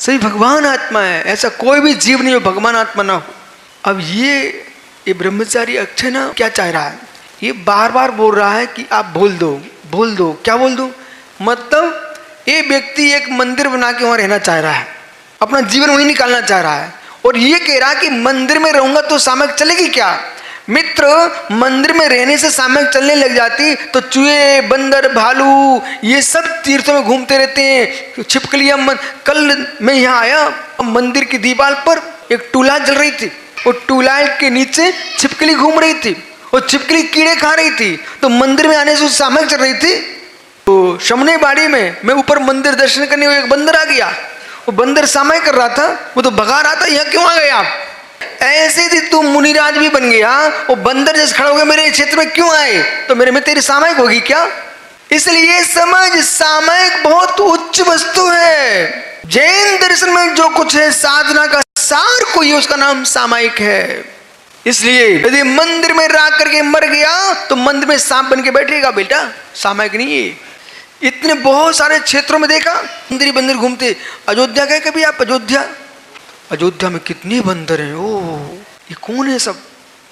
सभी भगवान आत्मा है, ऐसा कोई भी जीव नहीं जो भगवान आत्मा ना हो। अब ये ब्रह्मचारी अक्षय ना क्या चाह रहा है, ये बार बार बोल रहा है कि आप बोल दो बोल दो, क्या बोल दो, मतलब ये व्यक्ति एक मंदिर बना के वहां रहना चाह रहा है, अपना जीवन वहीं निकालना चाह रहा है, और ये कह रहा है कि मंदिर में रहूंगा तो सामयिक चलेगी क्या। मित्र, मंदिर में रहने से सामयिक चलने लग जाती तो चूहे, बंदर, भालू ये सब तीर्थों में घूमते रहते हैं, छिपकलियां। कल मैं यहाँ आया, मंदिर की दीवार पर एक टूला जल रही थी, और टूला के नीचे छिपकली घूम रही थी, और छिपकली कीड़े खा रही थी, तो मंदिर में आने से सामयिक चल रही थी। तो शमने बाड़ी में मैं ऊपर मंदिर दर्शन करने को एक बंदर आ गया, वो बंदर सामयिक कर रहा था, वो तो भगा रहा था, यहाँ क्यों आ गए आप। ऐसे थी तुम मुनिराज भी बन गया, वो बंदर जैसे खड़ा हो गया मेरे क्षेत्र में क्यों आए, तो मेरे में तेरी सामयिक होगी क्या। इसलिए समझ, सामयिक बहुत उच्च वस्तु है। जैन दर्शन में जो कुछ है साधना का सार कोई है, उसका नाम सामयिक है। इसलिए यदि मंदिर में रह करके मर गया तो मंदिर में सांप बन के बैठेगा बेटा, सामयिक नहीं है। इतने बहुत सारे क्षेत्रों में देखा बंदर घूमते। अयोध्या गए कभी आप? अयोध्या में कितने बंदर हैं, ओ ये कौन है सब।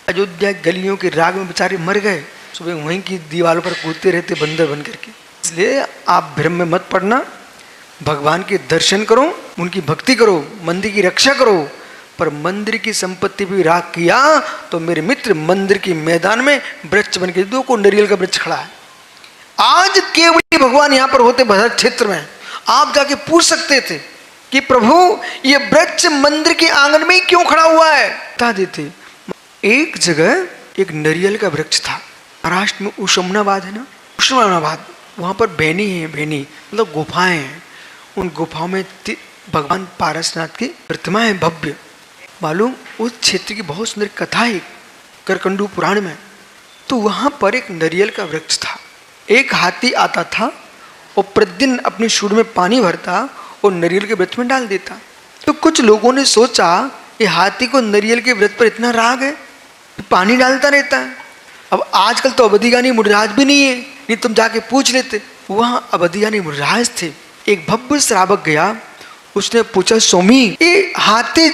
अयोध्या गलियों के राग में बेचारे मर गए, सुबह वहीं की दीवारों पर कूदते रहते बंदर बन करके। इसलिए आप भ्रम में मत पड़ना, भगवान के दर्शन करो, उनकी भक्ति करो, मंदिर की रक्षा करो, पर मंदिर की संपत्ति भी राग किया तो मेरे मित्र मंदिर के मैदान में वृक्ष बन के दो को नारियल का वृक्ष खड़ा है। आज केवल भगवान यहाँ पर होते भरत क्षेत्र में, आप जाके पूछ सकते थे कि प्रभु ये वृक्ष मंदिर के आंगन में ही क्यों खड़ा हुआ है, बता देते। एक जगह एक नारियल का वृक्ष था, महाराष्ट्र में उस्मानाबाद है ना, उस्मानाबाद, वहां पर बेनी है, बेनी मतलब गुफाएं हैं, उन गुफाओं में भगवान पारसनाथ की प्रतिमा है भव्य। मालूम उस क्षेत्र की बहुत सुंदर कथा है करकंडू पुराण में। तो वहां पर एक नारियल का वृक्ष था, एक हाथी आता था और प्रतिदिन अपनी सूंड में पानी भरता और नारियल के वृक्ष में डाल देता। तो कुछ लोगों ने सोचा ये हाथी को नारियल के वृक्ष पर इतना राग है, पानी डालता रहता है। अब आजकल तो अवधिगानी मुनिराज भी नहीं है, नहीं तुम जाके पूछ लेते। वहां अवधिगानी मुनिराज थे। एक भव्य श्रावक गया, उसने पूछा स्वामी ये हाथी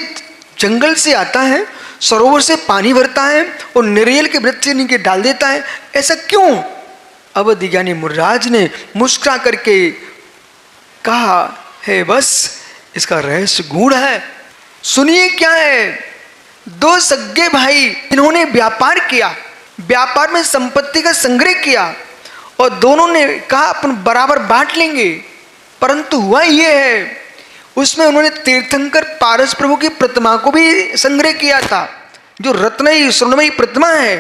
जंगल से आता है, सरोवर से पानी भरता है और नारियल के वृक्ष नीचे डाल देता है, ऐसा क्यों। अवधिज्ञानी मुनिराज ने मुस्कुरा करके कहा है बस इसका रहस्य गूढ़ है, सुनिए क्या है। दो सगे भाई इन्होंने व्यापार किया, व्यापार में संपत्ति का संग्रह किया और दोनों ने कहा अपन बराबर बांट लेंगे, परंतु हुआ ये है उसमें उन्होंने तीर्थंकर पारस प्रभु की प्रतिमा को भी संग्रह किया था, जो रत्नमयी स्वर्णमयी प्रतिमा है,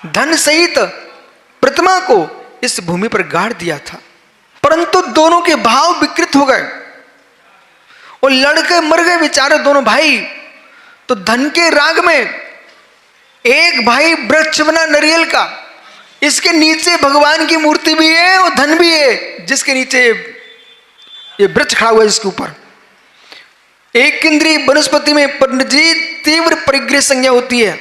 धन सहित प्रतिमा को इस भूमि पर गाड़ दिया था। परंतु दोनों के भाव विकृत हो गए और लड़के मर गए बेचारे दोनों भाई। तो धन के राग में एक भाई वृक्ष बना नारियल का, इसके नीचे भगवान की मूर्ति भी है और धन भी है, जिसके नीचे ये वृक्ष खड़ा हुआ है, इसके ऊपर एक इंद्रिय वनस्पति में पंडित जी तीव्र परिग्रह संज्ञा होती है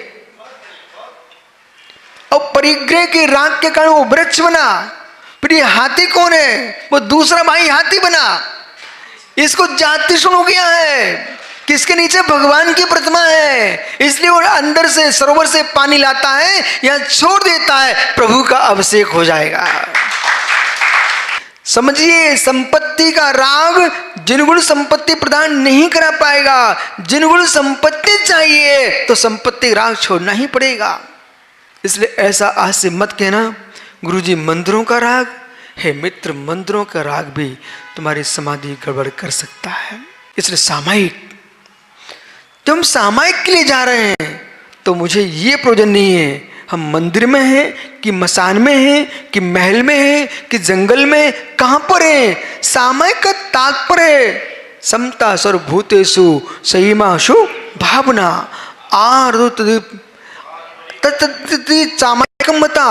और परिग्रह के राग के कारण वो वृक्ष बना। फिर ये हाथी कौन है, वो दूसरा भाई हाथी बना। इसको जाति सुन हो गया है किसके नीचे भगवान की प्रतिमा है, इसलिए वो अंदर से सरोवर से पानी लाता है, यहां छोड़ देता है, प्रभु का अभिषेक हो जाएगा। समझिए संपत्ति का राग जिनगुण संपत्ति प्रदान नहीं करा पाएगा, जिनगुण संपत्ति चाहिए तो संपत्ति राग छोड़ना ही पड़ेगा। इसलिए ऐसा आज से मत कहना गुरुजी मंदिरों का राग है। मित्र मंदिरों का राग भी तुम्हारी समाधि गड़बड़ कर सकता है। इसलिए सामायिक, तुम सामायिक के लिए जा रहे हैं तो मुझे ये प्रयोजन नहीं है हम मंदिर में हैं कि मसान में हैं कि महल में हैं कि जंगल में, कहां पर हैं। सामायिक का तात्पर्य समता सर्वभूतेषु संयमाशु भावना सामायिकमता,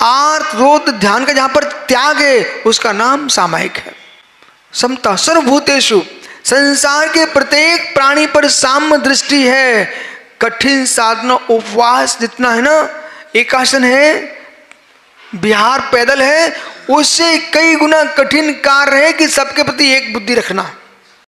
आर्त रोध ध्यान का जहां पर त्याग है उसका नाम सामायिक है। समता सर्वभूतेषु, संसार के प्रत्येक प्राणी पर साम्य दृष्टि है। कठिन साधना उपवास जितना है ना, एकासन है, बिहार पैदल है, उससे कई गुना कठिन कार्य है कि सबके प्रति एक बुद्धि रखना।